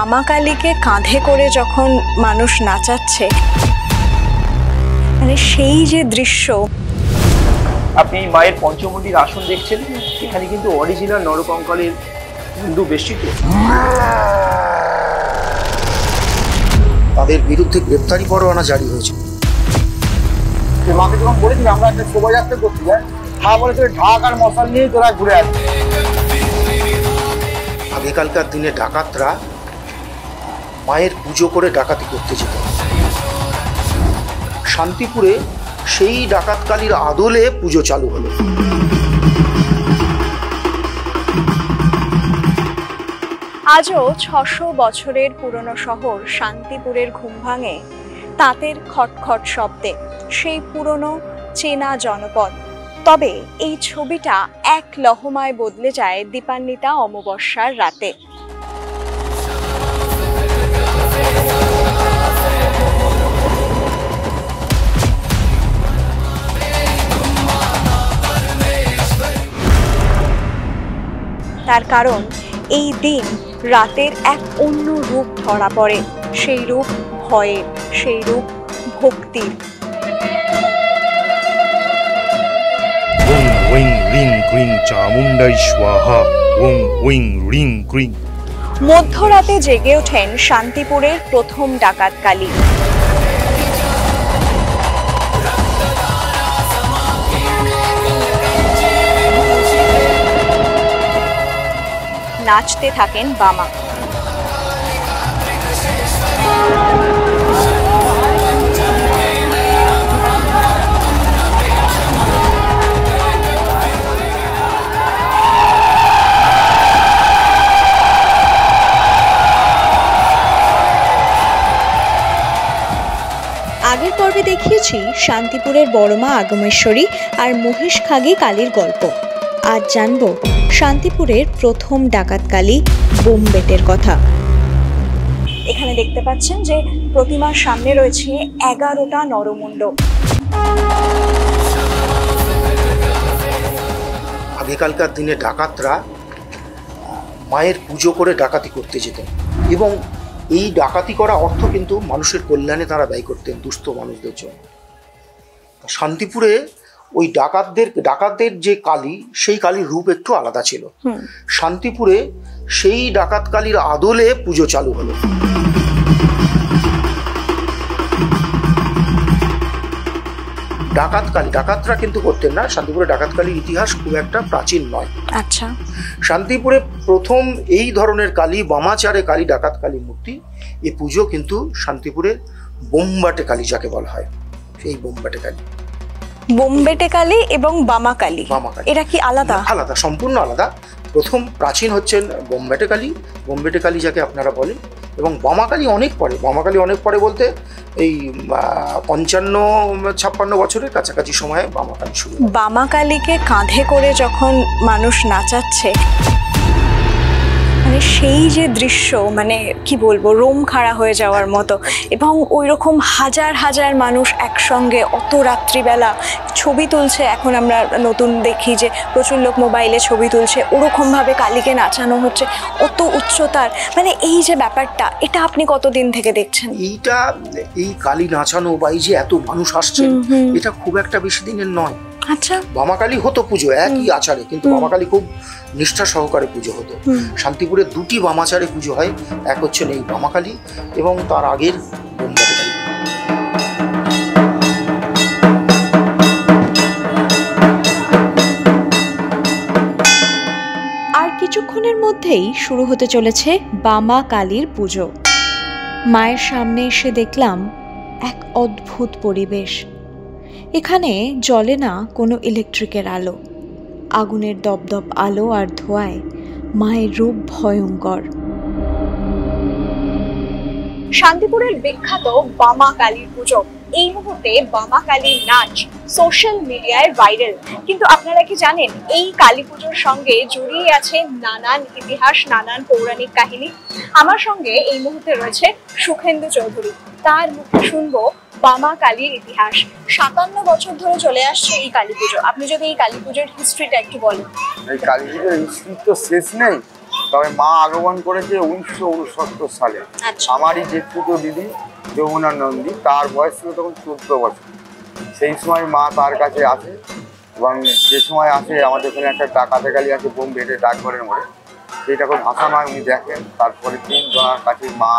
বামা কালীকে কাঁধে করে যখন মানুষ নাচাচ্ছে, মানে সেই যে দৃশ্য। আপনি মায়ের পঞ্চমুণ্ডির আসন দেখছেন, এখানে কিন্তু অরিজিনাল নরকঙ্কালের হিন্দু বেষ্টিত। তাদের বিরুদ্ধে গ্রেপ্তারি পরোয়ানা জারি হয়েছে। মাকে যখন বলেছিল আমরা একটা শোভাযাত্রা করছি, মা বলেছিল ঢাক আর মশাল নিয়ে তোরা ঘুরে আসবে। আগেকালকার দিনে ডাকাতরা মায়ের পুজো করে ডাকাতি করতে যেত। শান্তিপুরে সেই ডাকাতকালীর আদলে পুজো চালু হলো। আজও ৬০০ বছরের পুরনো শহর শান্তিপুরের ঘুম ভাঙে তাঁতের খটখট শব্দে, সেই পুরনো চেনা জনপদ। তবে এই ছবিটা এক লহমায় বদলে যায় দীপান্বিতা অমাবস্যার রাতে। তার কারণ এই দিন রাতের এক অন্য রূপ ধরা পড়ে, সেই রূপ ভয়ের, সেই রূপ ভক্তির। মধ্যরাতে জেগে ওঠেন শান্তিপুরের প্রথম ডাকাত কালী। নাচতে থাকেন বামা। আগের পর্বে দেখিয়েছি শান্তিপুরের বড়মা আগমেশ্বরী আর মহেশখাগী কালীর গল্প। আজ জানব শান্তিপুরের প্রথম ডাকাত কালী বোমবেটের কথা। এখানে দেখতে পাচ্ছেন যে প্রতিমার সামনে রয়েছে 11টা নরমুণ্ড। আগেকালকার দিনে ডাকাতরা মায়ের পুজো করে ডাকাতি করতে যেতেন এবং এই ডাকাতি করা অর্থ কিন্তু মানুষের কল্যাণে তারা ব্যয় করতেন, দুস্থ মানুষদের জন্য। শান্তিপুরে ওই ডাকাতদের যে কালী, সেই কালীর রূপ একটু আলাদা ছিল। শান্তিপুরে সেই ডাকাত কালীর আদলে পুজো চালু হলো। ডাকাতরা কিন্তু করতেন না। শান্তিপুরে ডাকাত কালীর ইতিহাস খুব একটা প্রাচীন নয়। আচ্ছা, শান্তিপুরে প্রথম এই ধরনের কালী, বামাচারে কালী, ডাকাত কালী মূর্তি, এই পুজো কিন্তু শান্তিপুরের বোমবাটে কালী যাকে বলা হয়, সেই বোমবাটে কালী। বোমবেটে কালী এবং বামা কালী, এরা কি আলাদা? আলাদা, সম্পূর্ণ আলাদা। প্রথম প্রাচীন হচ্ছেন বোমবেটে কালী যাকে আপনারা বলেন, এবং বামা কালী অনেক পরে বলতে এই 55-56 বছরের কাছাকাছি সময়ে বামা কালী শুরু। বামা কালীকে কাঁধে করে যখন মানুষ নাচাচ্ছে, মানে সেই যে দৃশ্য, মানে কি বলবো, রোম খাড়া হয়ে যাওয়ার মতো। এবং ওই রকম হাজার হাজার মানুষ একসঙ্গে অত রাত্রিবেলা ছবি তুলছে। এখন আমরা নতুন দেখি যে প্রচুর লোক মোবাইলে ছবি তুলছে, ওরকমভাবে কালীকে নাচানো হচ্ছে অত উচ্চতার। মানে এই যে ব্যাপারটা, এটা আপনি কতদিন থেকে দেখছেন? এই কালী নাচানো বা এই যে এত মানুষ আসছে, এটা খুব একটা বেশি দিনের নয়। আচ্ছা, বামাকালী হতো পুজো একই আচারে, কিন্তু বামাকালী খুব নিষ্ঠা সহকারে পুজো হতো। শান্তিপুরে দুটি বামাচারে পুজো হয়, এক হচ্ছেন এই বামাকালী এবং তার আগের বোমবাটে কালী। আর কিছুক্ষণের মধ্যেই শুরু হতে চলেছে বামা কালীর পুজো। মায়ের সামনে এসে দেখলাম এক অদ্ভুত পরিবেশ। এখানে জ্বলে না কোনো ইলেকট্রিকের আলো, আগুনের দপদপ আলো আর ধোঁয়ায় মায়ের রূপ ভয়ঙ্কর। শান্তিপুরের বিখ্যাত বামা কালীর পুজো, এই মুহূর্তে বামা কালীর নাচ সোশ্যাল মিডিয়ায় ভাইরাল। কিন্তু আপনারা কি জানেন এই কালী পুজোর সঙ্গে জড়িয়ে আছে নানান ইতিহাস, নানান পৌরাণিক কাহিনী? আমার সঙ্গে এই মুহূর্তে রয়েছে সুখেন্দু চৌধুরী। তার মুখে শুনবো বামা কালীর ইতিহাস। 57 বছর ধরে চলে আসছে এই কালী পুজো। আপনি যদি এই কালী পুজোর হিস্ট্রিটা একটু বলেন। এই কালী পুজোর হিস্ট্রি তো শেষ নেই। তবে মা আগমন করেছে 1969 সালে। আমারই জেঠুতো দিদি যমুনা নন্দী, তার বয়স ছিল তখন 14 বছর। সেই সময় মা তার কাছে আসে এবং যে সময় আসে আমাদের ওখানে একটা ডাকাতে কালী আছে বোম্বেতে ডাকঘরের মোড়ে, সেইটা খুব ভাষা নয় উনি দেখেন। তারপরে 3 জনের কাছে মা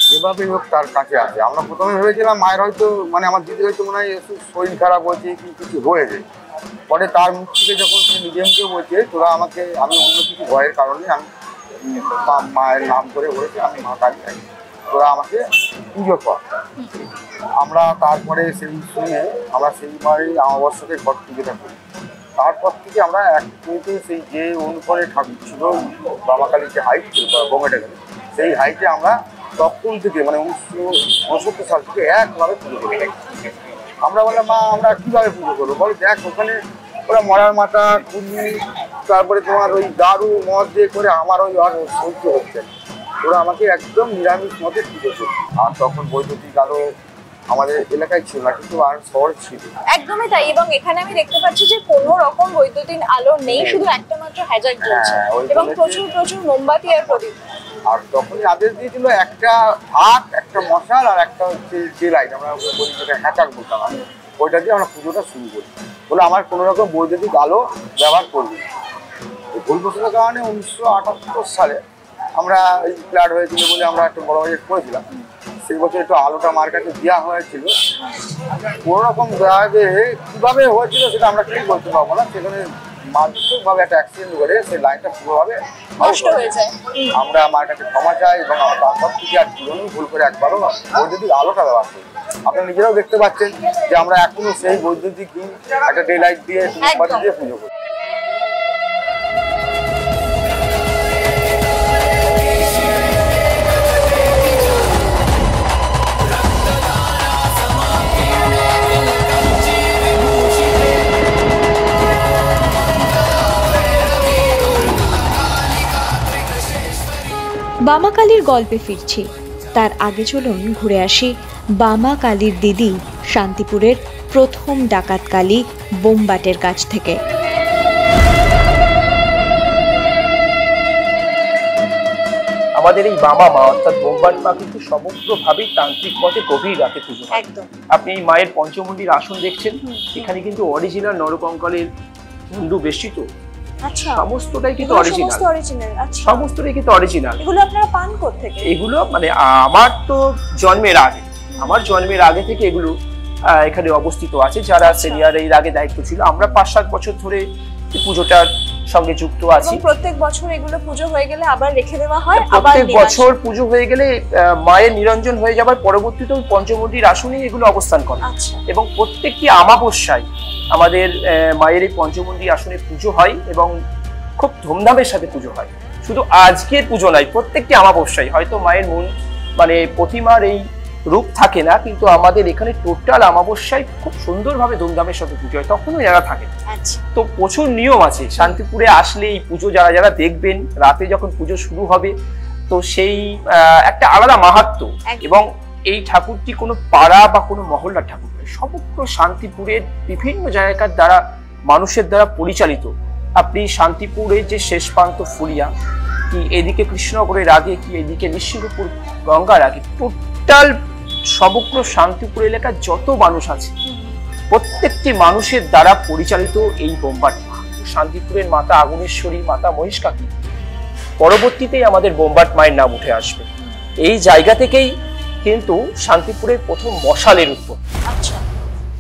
যেভাবে হোক তার কাছে আসে। আমরা প্রথমে ভেবেছিলাম মায়ের হয়তো মানে আমার দিদি হয়তো মনে হয় একটু শরীর খারাপ হয়েছে কি কিছু হয়েছে। পরে তার মুখ থেকে যখন সে নিজে মুখে বলছে তোরা আমাকে, আমি অন্য কিছু ভয়ের কারণে আমি মায়ের নাম করে বলেছি আমি মা কালী, তোরা আমাকে পুজো কর। আমরা তারপরে সেই শুনে আমরা সেইবারই অমাবস্যাকে ঘট পুজোটা করি। তারপর থেকে আমরা এক মিনিটে সেই যে অনুকরণে ঠাকুর ছিল বাবা কালীর যে হাইট ছিল বোমেটা গেলে সেই হাইটে আমরা তখন থেকে মানে 1969 সাল থেকে একভাবে পুজো করে থাকি। আমরা বললাম মা আমরা কীভাবে পুজো করবো? বলে দেখ ওখানে ওরা মরার মাথা কুলি তারপরে তোমার ওই দারু মদ দিয়ে করে আমার ওই আর সহ্য হচ্ছে, ওরা আমাকে একদম নিরামিষ মতে পুজো করছে। আর তখন বৈদ্যুতিক আলো আমাদের এলাকায় ছিল না, কিন্তু আর শহরে ছিল। একদমই তাই। এবং এখানে আমি দেখতে পাচ্ছি যে কোনো রকম বৈদ্যুতিক আলো নেই, শুধু একটা মাত্র হ্যাজার্ড জ্বলছে এবং প্রচুর প্রচুর মোমবাতি আর প্রদীপ। আর তখনই আদেশ দিয়েছিল একটা ভাত, একটা মশাল আর একটা হচ্ছে যে লাইট আমরা বলি যেটা হ্যাচাক বলতাম আমি, ওইটা দিয়ে আমরা পুজোটা শুরু করি। বলে আমার কোনো রকম বৈদ্যুতিক আলো ব্যবহার করবি। ভুলবশতের কারণে 1978 সালে আমরা এই ফ্ল্যাট হয়েছিল বলে আমরা একটা বড় বাজেট করেছিলাম। সেই বছর একটু আলোটা আমার কাছে দেওয়া হয়েছিল, কোনো রকম কীভাবে হয়েছিল সেটা আমরা ঠিক বলতে পারবো না। সেখানে মারাত্মকভাবে একটা অ্যাক্সিডেন্ট করে সেই লাইনটা পুরোভাবে নষ্ট হয়ে যায়। আমরা আমার কাছে ক্ষমা চাই এবং আমরা তারপর থেকে আর জীবনেও ভুল করে একবারও বৈদ্যুতিক আলোটা ব্যবহার করি। আপনারা নিজেরাও দেখতে পাচ্ছেন যে আমরা এখনো সেই বৈদ্যুতিক একটা ডে লাইট দিয়ে দিয়ে পুজো করি। বামা কালীর গল্পে ফিরছি, তার আগে চলুন ঘুরে আসি বামা কালীর দিদি শান্তিপুরের প্রথম ডাকাত কালী বোমবাটের কাছ থেকে। আমাদের এই বামা মা অর্থাৎ বোমবাট মা কিন্তু সমগ্রভাবেই তান্ত্রিক মতে গভীর রাতে পুজো হয়। আপনি এই মায়ের পঞ্চমুণ্ডির আসন দেখছেন, এখানে কিন্তু অরিজিনাল নরকঙ্কালের মুন্ডু বেষ্টিত, সমস্তটাই কিন্তু অরিজিনাল, সমস্তটাই কিন্তু অরিজিনাল। এগুলো আপনারা পান কোত্থেকে? এগুলো মানে আমার তো জন্মের আগে থেকে এগুলো এখানে অবস্থিত আছে। যারা সিনিয়র এর আগে দায়িত্ব ছিল, আমরা 5-7 বছর ধরে পুজোটার সঙ্গে যুক্ত আছি। প্রত্যেক বছর এগুলো পুজো হয়ে গেলে আবার রেখে দেওয়া হয়, প্রত্যেক বছর পুজো হয়ে গেলে মায়ের নিরঞ্জন হয়ে যাবার পরবর্তীতে পঞ্চমুণ্ডির আসনে এগুলো অবস্থান করে এবং প্রত্যেকটি আমাবস্যায় আমাদের মায়ের এই পঞ্চমুণ্ডি আসনে পুজো হয় এবং খুব ধুমধামের সাথে পুজো হয়। শুধু আজকের পুজো নয়, প্রত্যেকটি আমাবস্যায় হয়তো মায়ের মূল মানে প্রতিমার এই রূপ থাকে না, কিন্তু আমাদের এখানে টোটাল আমাবস্যায় খুব সুন্দরভাবে ধুমধামের সাথে পুজো হয়, তখনও যারা থাকে। তো প্রচুর নিয়ম আছে। শান্তিপুরে আসলে এই পুজো যারা যারা দেখবেন, রাতে যখন পুজো শুরু হবে তো সেই একটা আলাদা মাহাত্ম্য। এবং এই ঠাকুরটি কোনো পাড়া বা কোনো মহল্লার ঠাকুর নয়, সমগ্র শান্তিপুরের বিভিন্ন জায়গার দ্বারা মানুষের দ্বারা পরিচালিত। আপনি শান্তিপুরের যে শেষ প্রান্ত ফুলিয়া, কি এদিকে কৃষ্ণনগরের আগে, কি এদিকে নিশ্চিন্তপুর গঙ্গার আগে, টোটাল সমগ্র শান্তিপুর এলাকার যত মানুষ আছে প্রত্যেকটি মানুষের দ্বারা পরিচালিত এই বোমবাট মা। শান্তিপুরের মাতা আগুনেশ্বরী, মাতা মহিষকালী, পরবর্তীতেই আমাদের বোমবাট মায়ের নাম উঠে আসবে। এই জায়গা থেকেই কিন্তু শান্তিপুরের প্রথম মশালের উৎপত্তি।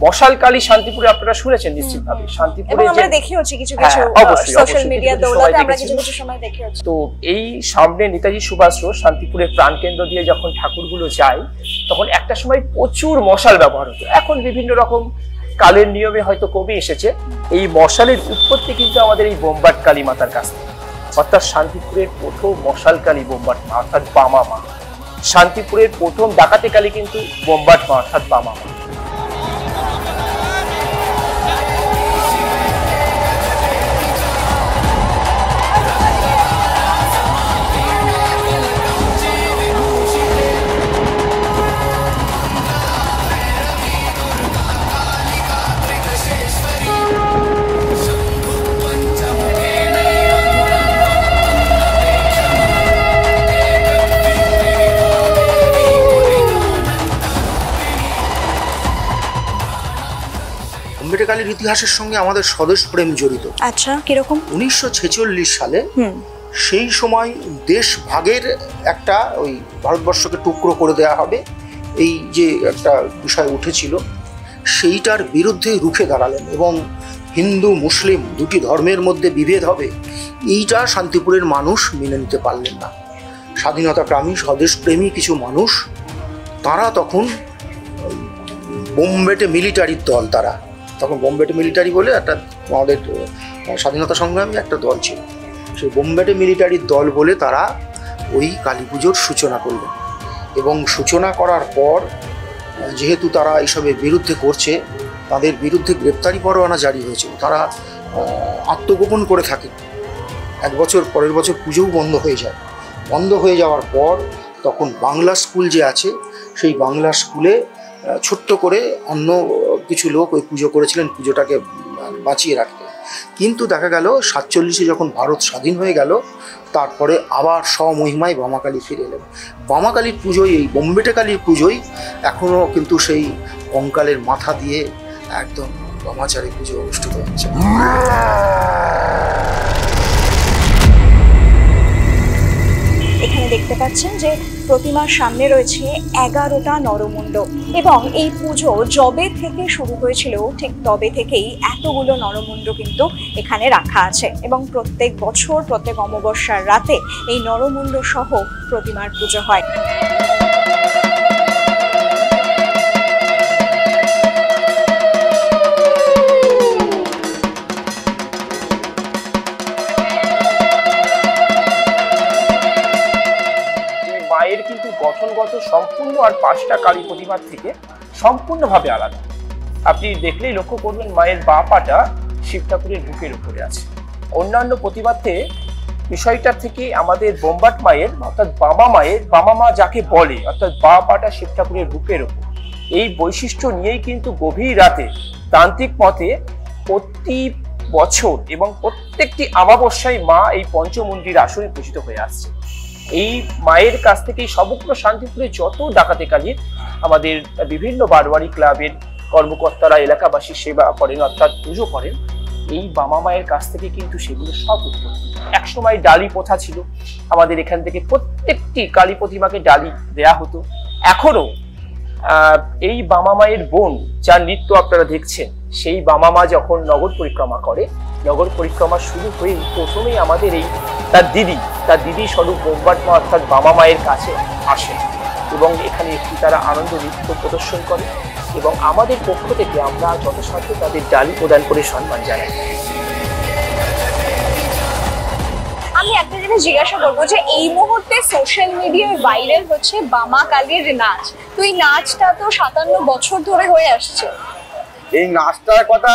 মশাল কালী শান্তিপুরে আপনারা শুনেছেন নিশ্চিতভাবে। শান্তিপুরে আমরা দেখিওছি কিছু কিছু সোশ্যাল মিডিয়া দৌলতে আমরা কিছু কিছু সময় দেখিওছি। তো এই সামনে নেতাজি সুভাষ রোড শান্তিপুরের প্রাণকেন্দ্র দিয়ে যখন ঠাকুরগুলো যায় তখন একটা সময় প্রচুর মশাল ব্যবহার হতো। এখন বিভিন্ন রকম কালের নিয়মে হয়তো কমে এসেছে। এই মশালের উৎপত্তি কিন্তু আমাদের এই বোমবাট কালী মাতার কাছ থেকে, অর্থাৎ শান্তিপুরের প্রথম মশাল কালী বোমবাট মা অর্থাৎ বামা মা। শান্তিপুরের প্রথম ডাকাতে কালী কিন্তু বোমবাট মা অর্থাৎ বামা মা। কালীর ইতিহাসের সঙ্গে আমাদের স্বদেশ প্রেম জড়িত। আচ্ছা, কিরকম? 1946 সালে সেই সময় দেশ ভাগের একটা ওই ভারতবর্ষকে টুকরো করে দেওয়া হবে এই যে একটা বিষয় উঠেছিল, সেইটার বিরুদ্ধে রুখে দাঁড়ালেন এবং হিন্দু মুসলিম দুটি ধর্মের মধ্যে বিভেদ হবে এইটা শান্তিপুরের মানুষ মেনে নিতে পারলেন না। স্বাধীনতাকামী স্বদেশপ্রেমী কিছু মানুষ তারা তখন বোম্বেটে মিলিটারির দল, তারা তখন বোম্বেটে মিলিটারি বলে একটা আমাদের স্বাধীনতা সংগ্রামী একটা দল ছিল, সেই বোম্বেটে মিলিটারির দল বলে তারা ওই কালী পুজোর সূচনা করলেন এবং সূচনা করার পর যেহেতু তারা এইসবের বিরুদ্ধে করছে তাদের বিরুদ্ধে গ্রেপ্তারি পরোয়ানা জারি হয়েছিল। তারা আত্মগোপন করে থাকে। এক বছর পরের বছর পুজোও বন্ধ হয়ে যায়। বন্ধ হয়ে যাওয়ার পর তখন বাংলা স্কুল যে আছে সেই বাংলা স্কুলে ছোট্ট করে অন্য কিছু লোক ওই পুজো করেছিলেন পুজোটাকে বাঁচিয়ে রাখতে। কিন্তু দেখা গেল 47-এ যখন ভারত স্বাধীন হয়ে গেল তারপরে আবার স্বমহিমায় বামাকালী ফিরে এলেন। বামাকালীর পুজোই, এই বোম্বেটে কালীর পুজোই এখনও কিন্তু সেই কঙ্কালের মাথা দিয়ে একদম বামাচারী পুজো অনুষ্ঠিত হচ্ছে। এখানে দেখতে পাচ্ছেন যে প্রতিমার সামনে রয়েছে 11টা নরমুণ্ড এবং এই পুজো যবে থেকে শুরু হয়েছিল ঠিক তবে থেকেই এতগুলো নরমুণ্ড কিন্তু এখানে রাখা আছে এবং প্রত্যেক বছর প্রত্যেক অমাবস্যার রাতে এই নরমুণ্ড সহ প্রতিমার পুজো হয়। মায়ের কিন্তু গঠনগত সম্পূর্ণ আর 5টা কালী প্রতিমার থেকে সম্পূর্ণভাবে আলাদা। আপনি দেখলেই লক্ষ্য করবেন মায়ের বাঁ পাটা শিব ঠাকুরের বুকের উপরে আছে। অন্যান্য প্রতিমাতে বিষয়টা থেকে আমাদের বোম্বাট মায়ের অর্থাৎ বামা মায়ের, বামা মা যাকে বলে অর্থাৎ বাঁ পাটা শিব ঠাকুরের বুকের উপর, এই বৈশিষ্ট্য নিয়েই কিন্তু গভীর রাতে তান্ত্রিক মতে প্রতি বছর এবং প্রত্যেকটি অমাবস্যায় মা এই পঞ্চমুণ্ডির আসনে পূজিত হয়ে আসছে। এই মায়ের কাছ থেকেই সমগ্র শান্তিপুরে যত ডাকাতি কালীর আমাদের বিভিন্ন বারোয়ারি ক্লাবের কর্মকর্তারা এলাকাবাসী সেবা করেন অর্থাৎ পুজো করেন, এই বামা মায়ের কাছ থেকে কিন্তু সেগুলো সব উৎপত্তি। একসময় ডালি প্রথা ছিল, আমাদের এখান থেকে প্রত্যেকটি কালী প্রতিমাকে ডালি দেয়া হতো। এখনো এই বামা মায়ের বোন যার নৃত্য আপনারা দেখছেন, সেই বামা মা যখন নগর পরিক্রমা করে, নগর পরিক্রমা শুরু হয়ে প্রথমেই আমাদের এই তার দিদি স্বরূপ বোম্বাট মা অর্থাৎ বামা মায়ের কাছে আসে এবং এখানে একটি তারা আনন্দ নৃত্য প্রদর্শন করে এবং আমাদের পক্ষ থেকে আমরা যথাসাধ্য তাদের ডালি প্রদান করে সম্মান জানাই। আমি একটা জিনিস জিজ্ঞাসা করবো যে এই মুহূর্তে সোশ্যাল মিডিয়ায় ভাইরাল হচ্ছে বামা কালীর নাচ, তো এই নাচটা তো 57 বছর ধরে হয়ে আসছে। এই নাচটার কথা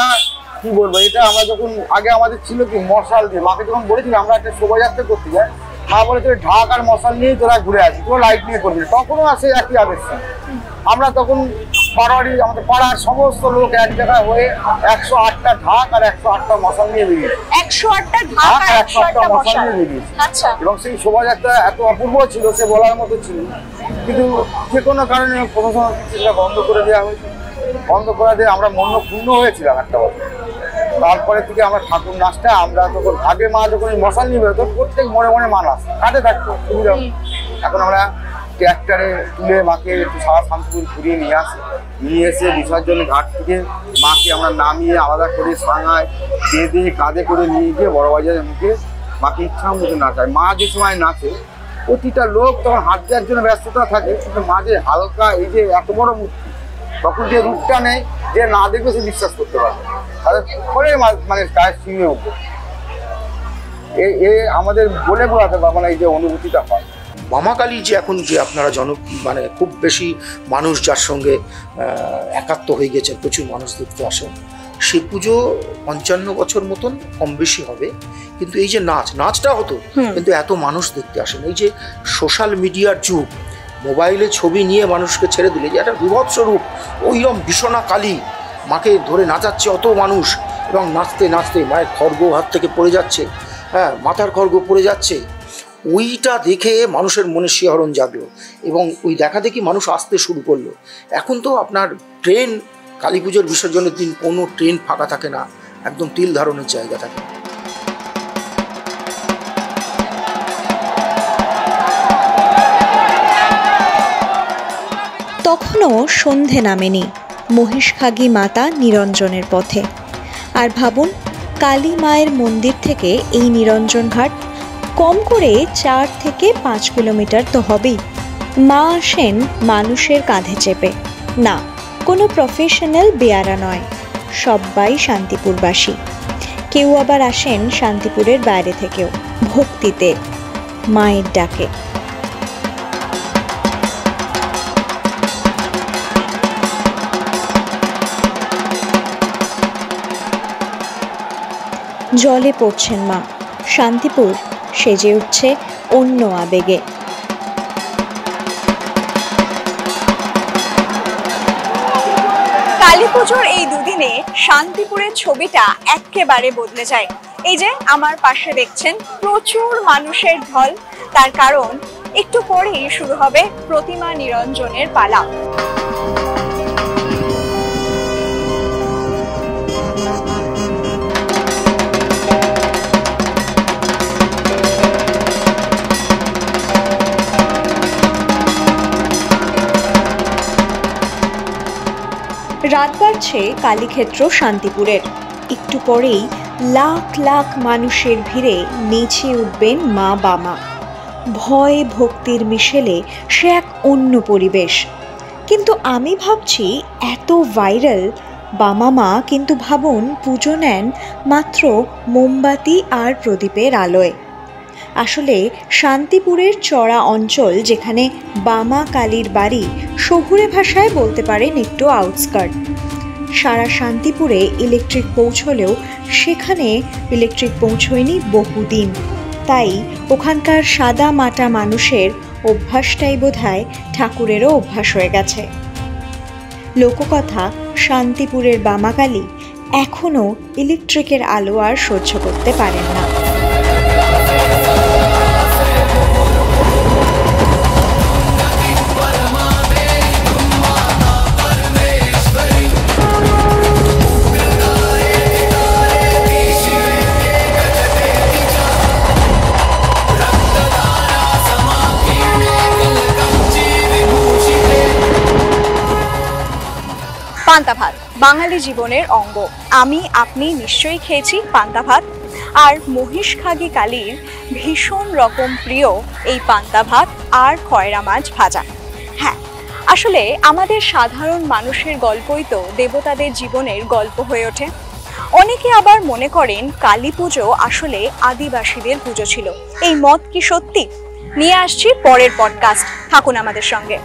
কি বলবো, এটা আমরা যখন আগে আমাদের ছিল কি মশাল দিয়ে, মাকে যখন বলেছিলাম আমরা একটা শোভাযাত্রা করতে যাই, মা বলে তোর ঢাক আর মশাল নিয়ে তোরা ঘুরে আসি, তোরা লাইট নিয়ে করবি, তখনও আসে একই আবেশ। আমরা তখন পাড়ারি আমাদের পাড়ার সমস্ত লোক এক জায়গায় হয়ে 108টা ঢাক আর 108টা মশাল নিয়ে বেরিয়েছে। 108টা ঢাক আর 108টা মশাল নিয়ে বেরিয়েছে। আচ্ছা। এবং সেই শোভাযাত্রা এত অপূর্ব ছিল, সে বলার মতো ছিল, কিন্তু যে কোনো কারণে প্রশাসন সেটা বন্ধ করে দেওয়া হয়েছে। বন্ধ করে দিয়ে আমরা মন ক্ষুণ্ণ হয়েছিলাম একটা বছর। তারপরে থেকে আমরা ঠাকুর নাচটা আমরা তখন আগে মা যখন মশাল নিয়ে বেরোতো প্রত্যেক মনে মনে মা নাচ কাটে থাকতো সুবিধা। এখন আমরা ট্র্যাক্টরে তুলে মাকে একটু সারা শান্তিপুর ঘুরিয়ে নিয়ে এসে বিসর্জনের ঘাট থেকে মাকে আমরা নামিয়ে আলাদা করে সাঙায় বেঁধে কাঁধে করে নিয়ে গিয়ে বড় বাজারের মুখে মাকে ইচ্ছা মতো নাচায়। মা যে সময় নাচে প্রতিটা লোক তখন হাত দেওয়ার জন্য ব্যস্ততা থাকে, কিন্তু মা যে হালকা এই যে এত বড় মূর্তি, তখন যে রূপটা নেই যে না দেখবে সে বিশ্বাস করতে পারবে, তাদের পরে মানে গায়ে শিঙে উঠবে। আমাদের বলে বোঝাতে পারবো না এই যে অনুভূতিটা হয়। বামা কালী যে এখন যে আপনারা মানে খুব বেশি মানুষ যার সঙ্গে একাত্ম হয়ে গেছে, প্রচুর মানুষ দেখতে আসেন, সে পুজো 55 বছর মতন কম বেশি হবে। কিন্তু এই যে নাচটা হতো, কিন্তু এত মানুষ দেখতে আসেন। এই যে সোশ্যাল মিডিয়ার যুগ, মোবাইলে ছবি নিয়ে মানুষকে ছেড়ে দিলে যে একটা বিভৎস রূপ, ওইরকম ভীষণা কালী মাকে ধরে নাচাচ্ছে অত মানুষ, এবং নাচতে নাচতে মায়ের খড়গ হাত থেকে পড়ে যাচ্ছে, হ্যাঁ মাথার খড়গ পড়ে যাচ্ছে, ওইটা দেখে মানুষের মনে শিহরণ জাগলো এবং ওই দেখা দেখি মানুষ আসতে শুরু করলো। এখন তো আপনার ট্রেন কালী পুজোর বিসর্জনের দিন কোনো ট্রেন ফাঁকা থাকে না, একদম তিল ধারণের জায়গা থাকে। তখনও সন্ধে নামেনি মহিষখাগী মাতা নিরঞ্জনের পথে। আর ভাবুন, কালী মায়ের মন্দির থেকে এই নিরঞ্জন ঘাট কম করে 4 থেকে 5 কিলোমিটার তো হবেই। মা আসেন মানুষের কাঁধে চেপে। না, কোনো প্রফেশনাল বেয়ারা নয়, সবাই শান্তিপুরবাসী। কেউ আবার আসেন শান্তিপুরের বাইরে থেকেও, ভক্তিতে, মায়ের ডাকে। জলে পড়ছেন মা, শান্তিপুর সেজে উঠছে অন্য আবেগে। কালী পুজোর এই দুদিনে শান্তিপুরের ছবিটা একেবারে বদলে যায়। এই যে আমার পাশে দেখছেন প্রচুর মানুষের ঢল, তার কারণ একটু পরেই শুরু হবে প্রতিমা নিরঞ্জনের পালা। রাত বাড়ছে কালীক্ষেত্র শান্তিপুরের। একটু পরেই লাখ লাখ মানুষের ভিড়ে নেচে উঠবেন মা বামা। ভয় ভক্তির মিশেলে সে এক অন্য পরিবেশ। কিন্তু আমি ভাবছি, এত ভাইরাল বামা মা, কিন্তু ভাবুন পুজো নেন মাত্র মোমবাতি আর প্রদীপের আলোয়। আসলে শান্তিপুরের চড়া অঞ্চল, যেখানে বামা কালীর বাড়ি, শহুরে ভাষায় বলতে পারেন একটু আউটস্কার্ট। সারা শান্তিপুরে ইলেকট্রিক পৌঁছলেও সেখানে ইলেকট্রিক পৌঁছয়নি বহুদিন। তাই ওখানকার সাদা মাটা মানুষের অভ্যাসটাই বোধহয় ঠাকুরেরও অভ্যাস হয়ে গেছে। লোককথা, শান্তিপুরের বামা কালী এখনও ইলেকট্রিকের আলো আর সহ্য করতে পারেন না। পান্তা ভাত বাঙালি জীবনের অঙ্গ। আমি আপনি নিশ্চয়ই খেয়েছি পান্তা ভাত। আর মহিষখাগী কালীর ভীষণ রকম প্রিয় এই পান্তা ভাত আর খয়রা মাছ ভাজা। হ্যাঁ, আসলে আমাদের সাধারণ মানুষের গল্পই তো দেবতাদের জীবনের গল্প হয়ে ওঠে। অনেকে আবার মনে করেন কালী পুজো আসলে আদিবাসীদের পুজো ছিল। এই মত কি সত্যি? নিয়ে আসছি পরের পডকাস্ট, থাকুন আমাদের সঙ্গে।